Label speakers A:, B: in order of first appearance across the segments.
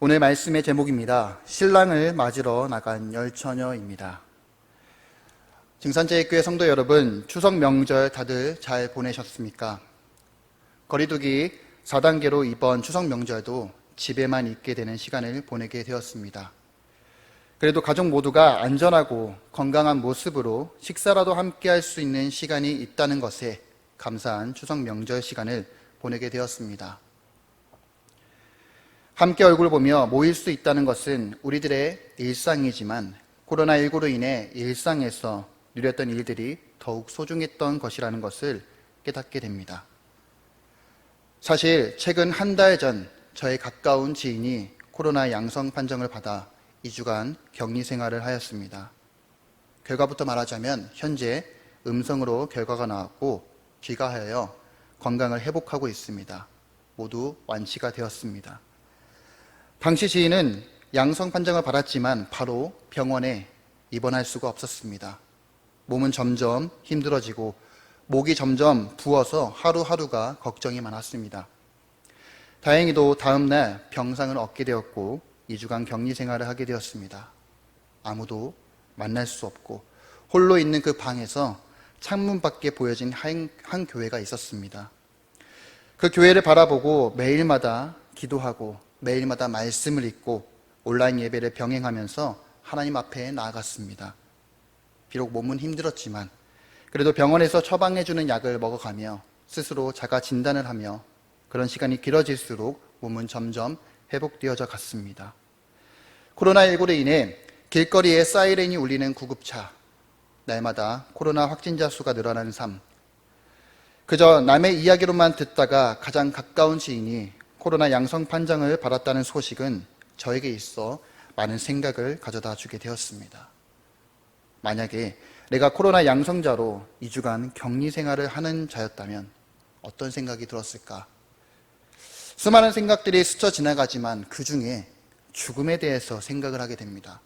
A: 오늘 말씀의 제목입니다. 신랑을 맞으러 나간 열처녀입니다. 증산제일교회 성도 여러분, 추석 명절 다들 잘 보내셨습니까? 거리두기 4단계로 이번 추석 명절도 집에만 있게 되는 시간을 보내게 되었습니다. 그래도 가족 모두가 안전하고 건강한 모습으로 식사라도 함께 할 수 있는 시간이 있다는 것에 감사한 추석 명절 시간을 보내게 되었습니다. 함께 얼굴 보며 모일 수 있다는 것은 우리들의 일상이지만 코로나19로 인해 일상에서 누렸던 일들이 더욱 소중했던 것이라는 것을 깨닫게 됩니다. 사실 최근 한 달 전 저의 가까운 지인이 코로나 양성 판정을 받아 2주간 격리 생활을 하였습니다. 결과부터 말하자면 현재 음성으로 결과가 나왔고 귀가하여 건강을 회복하고 있습니다. 모두 완치가 되었습니다. 당시 지인은 양성 판정을 받았지만 바로 병원에 입원할 수가 없었습니다. 몸은 점점 힘들어지고 목이 점점 부어서 하루하루가 걱정이 많았습니다. 다행히도 다음날 병상을 얻게 되었고 2주간 격리 생활을 하게 되었습니다. 아무도 만날 수 없고 홀로 있는 그 방에서 창문 밖에 보여진 한 교회가 있었습니다. 그 교회를 바라보고 매일마다 기도하고 매일마다 말씀을 읽고 온라인 예배를 병행하면서 하나님 앞에 나아갔습니다. 비록 몸은 힘들었지만 그래도 병원에서 처방해주는 약을 먹어가며 스스로 자가 진단을 하며 그런 시간이 길어질수록 몸은 점점 회복되어져 갔습니다. 코로나19로 인해 길거리에 사이렌이 울리는 구급차, 날마다 코로나 확진자 수가 늘어나는 삶, 그저 남의 이야기로만 듣다가 가장 가까운 지인이 코로나 양성 판정을 받았다는 소식은 저에게 있어 많은 생각을 가져다 주게 되었습니다. 만약에 내가 코로나 양성자로 2주간 격리 생활을 하는 자였다면 어떤 생각이 들었을까? 수많은 생각들이 스쳐 지나가지만 그 중에 죽음에 대해서 생각을 하게 됩니다.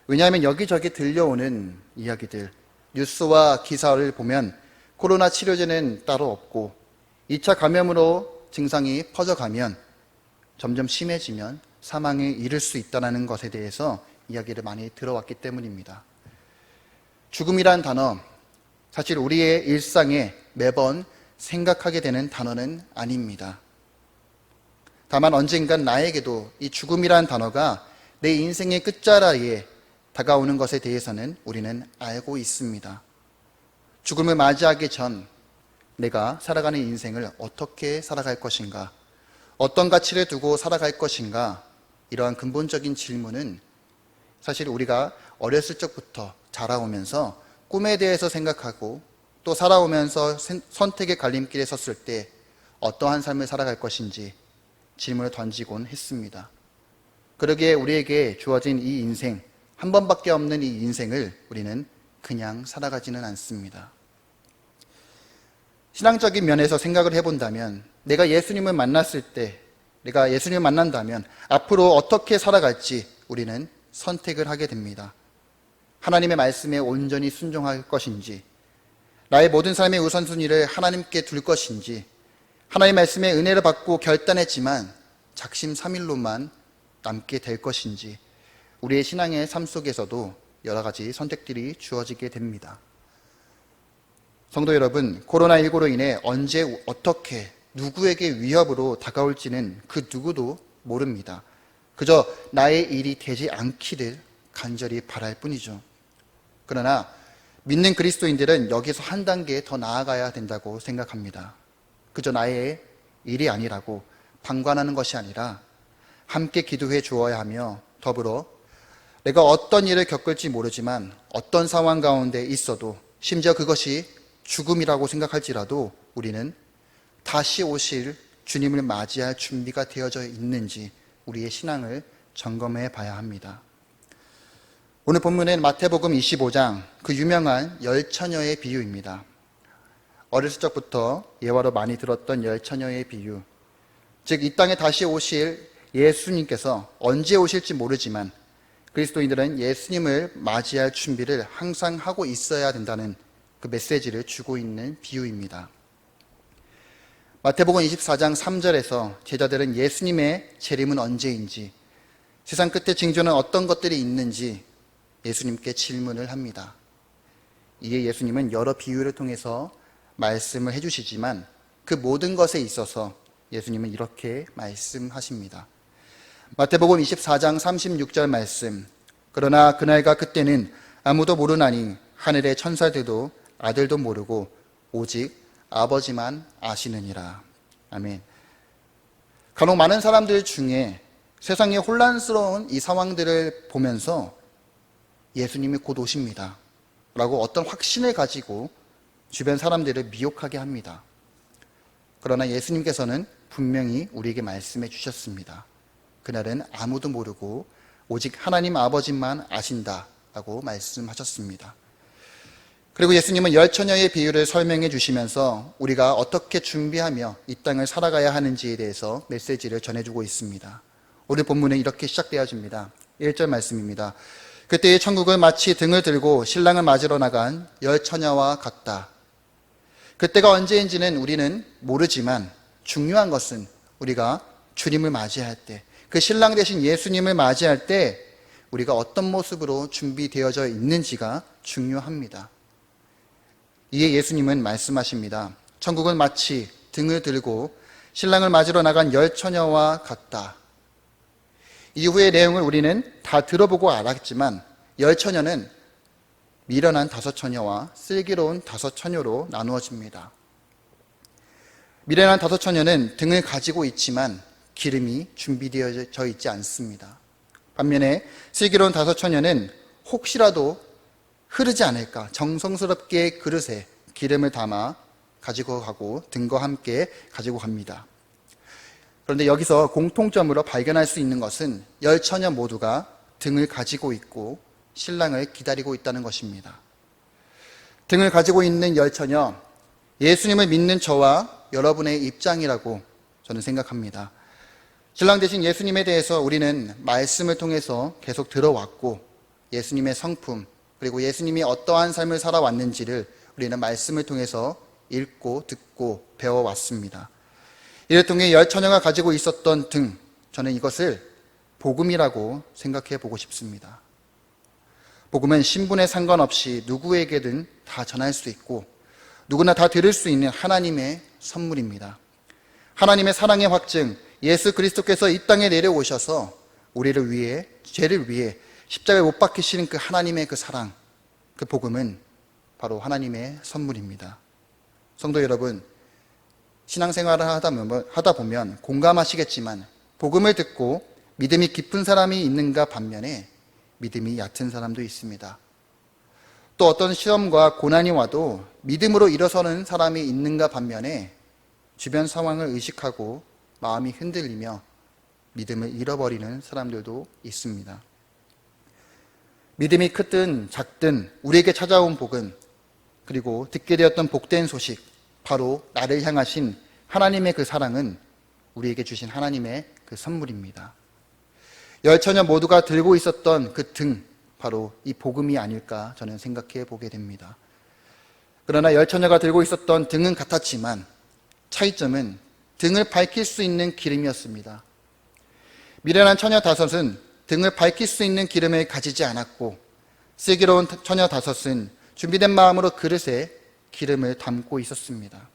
A: 왜냐하면 여기저기 들려오는 이야기들, 뉴스와 기사를 보면 코로나 치료제는 따로 없고 2차 감염으로 증상이 퍼져가면 점점 심해지면 사망에 이를 수 있다는 것에 대해서 이야기를 많이 들어왔기 때문입니다. 죽음이란 단어, 사실 우리의 일상에 매번 생각하게 되는 단어는 아닙니다. 다만 언젠간 나에게도 이 죽음이란 단어가 내 인생의 끝자락에 다가오는 것에 대해서는 우리는 알고 있습니다. 죽음을 맞이하기 전 내가 살아가는 인생을 어떻게 살아갈 것인가, 어떤 가치를 두고 살아갈 것인가, 이러한 근본적인 질문은 사실 우리가 어렸을 적부터 자라오면서 꿈에 대해서 생각하고 또 살아오면서 선택의 갈림길에 섰을 때 어떠한 삶을 살아갈 것인지 질문을 던지곤 했습니다. 그러기에 우리에게 주어진 이 인생, 한 번밖에 없는 이 인생을 우리는 그냥 살아가지는 않습니다. 신앙적인 면에서 생각을 해본다면 내가 예수님을 만났을 때, 내가 예수님을 만난다면 앞으로 어떻게 살아갈지 우리는 선택을 하게 됩니다. 하나님의 말씀에 온전히 순종할 것인지, 나의 모든 삶의 우선순위를 하나님께 둘 것인지, 하나님의 말씀에 은혜를 받고 결단했지만 작심삼일로만 남게 될 것인지, 우리의 신앙의 삶 속에서도 여러 가지 선택들이 주어지게 됩니다. 성도 여러분, 코로나19로 인해 언제 어떻게 누구에게 위협으로 다가올지는 그 누구도 모릅니다. 그저 나의 일이 되지 않기를 간절히 바랄 뿐이죠. 그러나 믿는 그리스도인들은 여기서 한 단계 더 나아가야 된다고 생각합니다. 그저 나의 일이 아니라고 방관하는 것이 아니라 함께 기도해 주어야 하며 더불어 내가 어떤 일을 겪을지 모르지만 어떤 상황 가운데 있어도 심지어 그것이 죽음이라고 생각할지라도 우리는 다시 오실 주님을 맞이할 준비가 되어져 있는지 우리의 신앙을 점검해 봐야 합니다. 오늘 본문은 마태복음 25장 그 유명한 열처녀의 비유입니다. 어렸을 적부터 예화로 많이 들었던 열처녀의 비유, 즉 이 땅에 다시 오실 예수님께서 언제 오실지 모르지만 그리스도인들은 예수님을 맞이할 준비를 항상 하고 있어야 된다는 그 메시지를 주고 있는 비유입니다. 마태복음 24장 3절에서 제자들은 예수님의 재림은 언제인지, 세상 끝에 징조는 어떤 것들이 있는지 예수님께 질문을 합니다. 이에 예수님은 여러 비유를 통해서 말씀을 해주시지만 그 모든 것에 있어서 예수님은 이렇게 말씀하십니다. 마태복음 24장 36절 말씀, 그러나 그날과 그때는 아무도 모르나니 하늘의 천사들도 아들도 모르고 오직 아버지만 아시느니라. 아멘. 간혹 많은 사람들 중에 세상의 혼란스러운 이 상황들을 보면서 예수님이 곧 오십니다 라고 어떤 확신을 가지고 주변 사람들을 미혹하게 합니다. 그러나 예수님께서는 분명히 우리에게 말씀해 주셨습니다. 그날은 아무도 모르고 오직 하나님 아버지만 아신다 라고 말씀하셨습니다. 그리고 예수님은 열 처녀의 비유를 설명해 주시면서 우리가 어떻게 준비하며 이 땅을 살아가야 하는지에 대해서 메시지를 전해주고 있습니다. 오늘 본문은 이렇게 시작되어집니다. 1절 말씀입니다. 그때의 천국은 마치 등을 들고 신랑을 맞으러 나간 열 처녀와 같다. 그때가 언제인지는 우리는 모르지만 중요한 것은 우리가 주님을 맞이할 때, 그 신랑 되신 예수님을 맞이할 때 우리가 어떤 모습으로 준비되어져 있는지가 중요합니다. 이에 예수님은 말씀하십니다. 천국은 마치 등을 들고 신랑을 맞으러 나간 열 처녀와 같다. 이후의 내용을 우리는 다 들어보고 알았지만 열 처녀는 미련한 다섯 처녀와 슬기로운 다섯 처녀로 나누어집니다. 미련한 다섯 처녀는 등을 가지고 있지만 기름이 준비되어져 있지 않습니다. 반면에 슬기로운 다섯 처녀는 혹시라도 흐르지 않을까 정성스럽게 그릇에 기름을 담아 가지고 가고 등과 함께 가지고 갑니다. 그런데 여기서 공통점으로 발견할 수 있는 것은 열 처녀 모두가 등을 가지고 있고 신랑을 기다리고 있다는 것입니다. 등을 가지고 있는 열 처녀, 예수님을 믿는 저와 여러분의 입장이라고 저는 생각합니다. 신랑 되신 예수님에 대해서 우리는 말씀을 통해서 계속 들어왔고 예수님의 성품, 그리고 예수님이 어떠한 삶을 살아왔는지를 우리는 말씀을 통해서 읽고 듣고 배워왔습니다. 이를 통해 열 처녀가 가지고 있었던 등, 저는 이것을 복음이라고 생각해 보고 싶습니다. 복음은 신분에 상관없이 누구에게든 다 전할 수 있고 누구나 다 들을 수 있는 하나님의 선물입니다. 하나님의 사랑의 확증, 예수 그리스도께서 이 땅에 내려오셔서 우리를 위해, 죄를 위해 십자가에 못 박히시는 그 하나님의 그 사랑, 그 복음은 바로 하나님의 선물입니다. 성도 여러분, 신앙생활을 하다 보면 공감하시겠지만 복음을 듣고 믿음이 깊은 사람이 있는가 반면에 믿음이 얕은 사람도 있습니다. 또 어떤 시험과 고난이 와도 믿음으로 일어서는 사람이 있는가 반면에 주변 상황을 의식하고 마음이 흔들리며 믿음을 잃어버리는 사람들도 있습니다. 믿음이 크든 작든 우리에게 찾아온 복음, 그리고 듣게 되었던 복된 소식, 바로 나를 향하신 하나님의 그 사랑은 우리에게 주신 하나님의 그 선물입니다. 열 처녀 모두가 들고 있었던 그 등, 바로 이 복음이 아닐까 저는 생각해 보게 됩니다. 그러나 열 처녀가 들고 있었던 등은 같았지만 차이점은 등을 밝힐 수 있는 기름이었습니다. 미련한 처녀 다섯은 등을 밝힐 수 있는 기름을 가지지 않았고 슬기로운 처녀 다섯은 준비된 마음으로 그릇에 기름을 담고 있었습니다.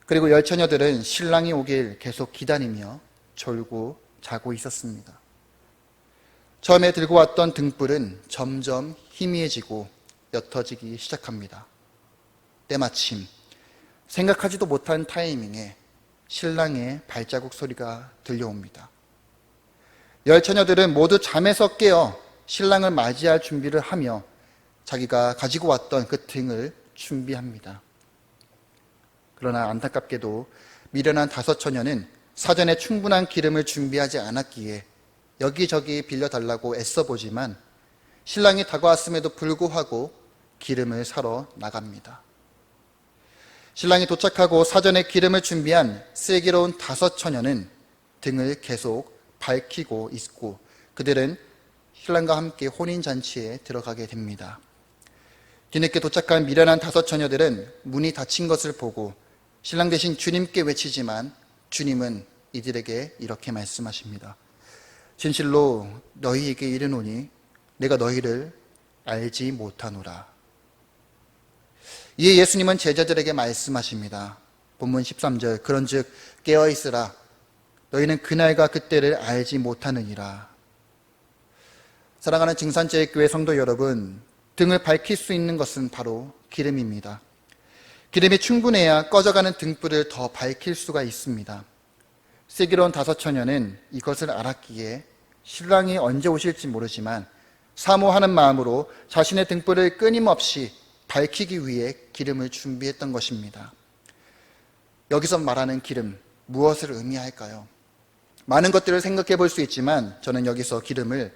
A: 그리고 열 처녀들은 신랑이 오길 계속 기다리며 졸고 자고 있었습니다. 처음에 들고 왔던 등불은 점점 희미해지고 옅어지기 시작합니다. 때마침 생각하지도 못한 타이밍에 신랑의 발자국 소리가 들려옵니다. 열 처녀들은 모두 잠에서 깨어 신랑을 맞이할 준비를 하며 자기가 가지고 왔던 그 등을 준비합니다. 그러나 안타깝게도 미련한 다섯 처녀는 사전에 충분한 기름을 준비하지 않았기에 여기저기 빌려달라고 애써보지만 신랑이 다가왔음에도 불구하고 기름을 사러 나갑니다. 신랑이 도착하고 사전에 기름을 준비한 슬기로운 다섯 처녀는 등을 계속 밝히고 있고 그들은 신랑과 함께 혼인잔치에 들어가게 됩니다. 뒤늦게 도착한 미련한 다섯 처녀들은 문이 닫힌 것을 보고 신랑 대신 주님께 외치지만 주님은 이들에게 이렇게 말씀하십니다. 진실로 너희에게 이르노니 내가 너희를 알지 못하노라. 이에 예수님은 제자들에게 말씀하십니다. 본문 13절, 그런즉 깨어있으라. 너희는 그날과 그때를 알지 못하느니라. 사랑하는 증산제일교회 성도 여러분, 등을 밝힐 수 있는 것은 바로 기름입니다. 기름이 충분해야 꺼져가는 등불을 더 밝힐 수가 있습니다. 슬기로운 다섯 처녀는 이것을 알았기에 신랑이 언제 오실지 모르지만 사모하는 마음으로 자신의 등불을 끊임없이 밝히기 위해 기름을 준비했던 것입니다. 여기서 말하는 기름, 무엇을 의미할까요? 많은 것들을 생각해 볼 수 있지만 저는 여기서 기름을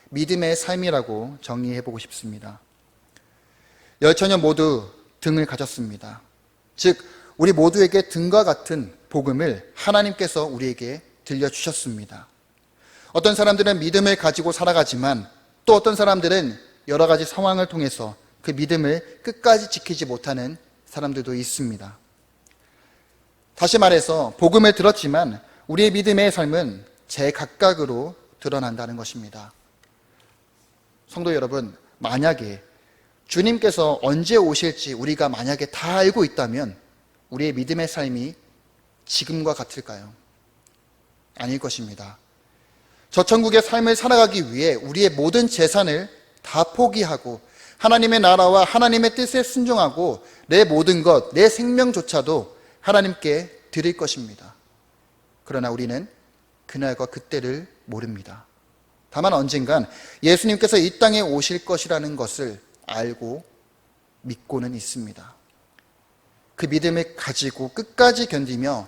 A: 믿음의 삶이라고 정의해 보고 싶습니다. 열 처녀 모두 등을 가졌습니다. 즉 우리 모두에게 등과 같은 복음을 하나님께서 우리에게 들려주셨습니다. 어떤 사람들은 믿음을 가지고 살아가지만 또 어떤 사람들은 여러 가지 상황을 통해서 그 믿음을 끝까지 지키지 못하는 사람들도 있습니다. 다시 말해서 복음을 들었지만 우리의 믿음의 삶은 제각각으로 드러난다는 것입니다. 성도 여러분, 만약에 주님께서 언제 오실지 우리가 만약에 다 알고 있다면 우리의 믿음의 삶이 지금과 같을까요? 아닐 것입니다. 저 천국의 삶을 살아가기 위해 우리의 모든 재산을 다 포기하고 하나님의 나라와 하나님의 뜻에 순종하고 내 모든 것, 내 생명조차도 하나님께 드릴 것입니다. 그러나 우리는 그날과 그때를 모릅니다. 다만 언젠간 예수님께서 이 땅에 오실 것이라는 것을 알고 믿고는 있습니다. 그 믿음을 가지고 끝까지 견디며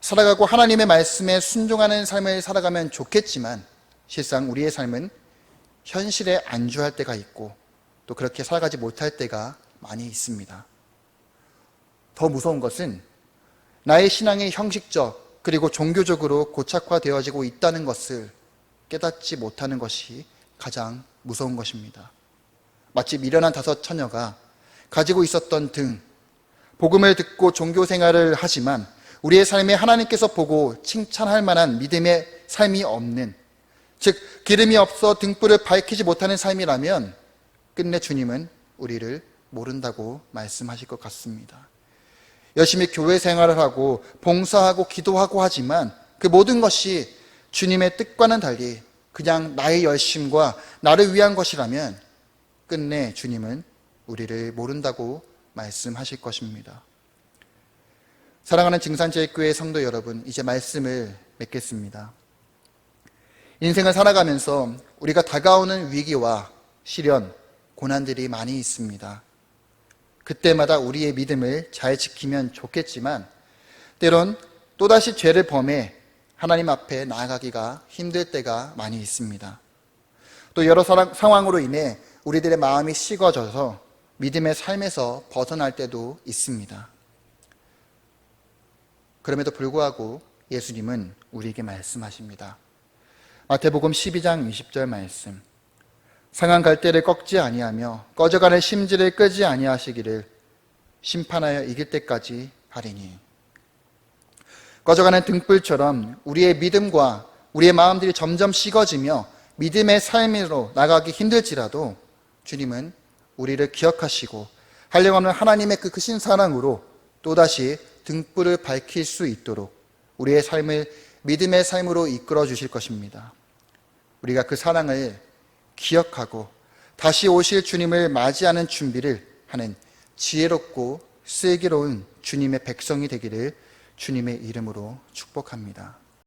A: 살아가고 하나님의 말씀에 순종하는 삶을 살아가면 좋겠지만 실상 우리의 삶은 현실에 안주할 때가 있고 또 그렇게 살아가지 못할 때가 많이 있습니다. 더 무서운 것은 나의 신앙이 형식적 그리고 종교적으로 고착화되어지고 있다는 것을 깨닫지 못하는 것이 가장 무서운 것입니다. 마치 미련한 다섯 처녀가 가지고 있었던 등, 복음을 듣고 종교 생활을 하지만 우리의 삶에 하나님께서 보고 칭찬할 만한 믿음의 삶이 없는, 즉 기름이 없어 등불을 밝히지 못하는 삶이라면 끝내 주님은 우리를 모른다고 말씀하실 것 같습니다. 열심히 교회 생활을 하고 봉사하고 기도하고 하지만 그 모든 것이 주님의 뜻과는 달리 그냥 나의 열심과 나를 위한 것이라면 끝내 주님은 우리를 모른다고 말씀하실 것입니다. 사랑하는 증산제일교회 성도 여러분, 이제 말씀을 맺겠습니다. 인생을 살아가면서 우리가 다가오는 위기와 시련, 고난들이 많이 있습니다. 그때마다 우리의 믿음을 잘 지키면 좋겠지만 때론 또다시 죄를 범해 하나님 앞에 나아가기가 힘들 때가 많이 있습니다. 또 여러 상황으로 인해 우리들의 마음이 식어져서 믿음의 삶에서 벗어날 때도 있습니다. 그럼에도 불구하고 예수님은 우리에게 말씀하십니다. 마태복음 12장 20절 말씀. 상한 갈대를 꺾지 아니하며 꺼져가는 심지를 끄지 아니하시기를 심판하여 이길 때까지 하리니. 꺼져가는 등불처럼 우리의 믿음과 우리의 마음들이 점점 식어지며 믿음의 삶으로 나가기 힘들지라도 주님은 우리를 기억하시고 한량없는 하나님의 그 크신 사랑으로 또다시 등불을 밝힐 수 있도록 우리의 삶을 믿음의 삶으로 이끌어 주실 것입니다. 우리가 그 사랑을 기억하고 다시 오실 주님을 맞이하는 준비를 하는 지혜롭고 슬기로운 주님의 백성이 되기를 주님의 이름으로 축복합니다.